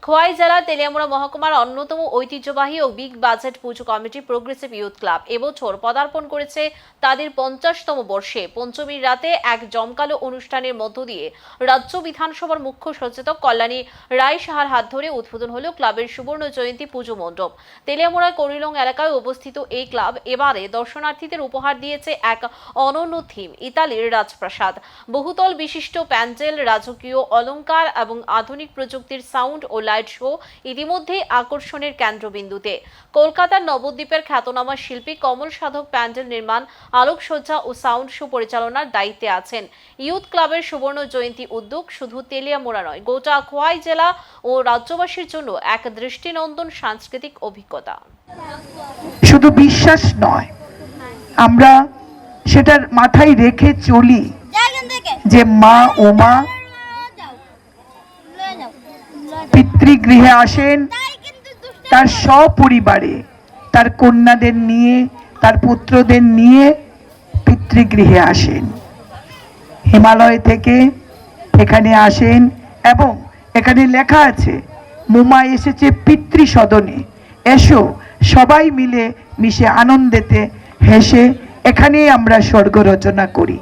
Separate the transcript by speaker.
Speaker 1: খোয়াই জেলার তেলিয়ামুড়া মহকুমার অন্যতম ঐতিহ্যবাহী ও বিগ বাজেট পুজো কমিটি প্রোগ্রেসিভ ইউথ ক্লাব এবছর পদার্পণ করেছে তাদের 50তম বর্ষে। পঞ্চমীর রাতে এক জমকালো অনুষ্ঠানের মধ্য দিয়ে রাজ্য বিধানসভার মুখ্য সচেতক কল্যাণী রায় সাহার হাত ধরে উদ্বোধন হলো ক্লাবের সুবর্ণ জয়ন্তী পুজো মণ্ডপ। তেলিয়ামুড়ার করিলং এলাকায় অবস্থিত এই ক্লাব এবারে দর্শনার্থীদের উপহার দিয়েছে এক অনন্য থিম, ইতালির রাজপ্রাসাদ, বহুতল বিশিষ্ট প্যান্ডেল, রাজকীয় অলংকার এবং আধুনিক প্রযুক্তির সাউন্ড ও লাইট শো ইতিমধ্যেই আকর্ষণের কেন্দ্রবিন্দুতে। কলকাতার নবদ্বীপের খ্যাতনামা শিল্পী কমল সাধক প্যান্ডেল নির্মাণ, আলোকসজ্জা ও সাউন্ড শো পরিচালনার দায়িত্বে আছেন। ইউথ ক্লাবের সুবর্ণ জয়ন্তী উদ্যোগ শুধু তেলিয়ামুড়া নয়, গোটা খোয়াই জেলা ও রাজ্যবাসীর জন্য এক দৃষ্টিনন্দন সাংস্কৃতিক অভিজ্ঞতা।
Speaker 2: শুধু বিশ্বাস নয়, আমরা সেটার মাথায় রেখে চলি যে মা উমা পিতৃগৃহে আসেন তার সপরিবারে, তার কন্যাদের নিয়ে, তার পুত্রদের নিয়ে পিতৃগৃহে আসেন। হিমালয় থেকে এখানে আসেন এবং এখানে লেখা আছে, মোমা এসেছে পিতৃসদনে, এসো সবাই মিলে মিশে আনন্দেতে হেসে এখানেই আমরা স্বর্গ রচনা করি।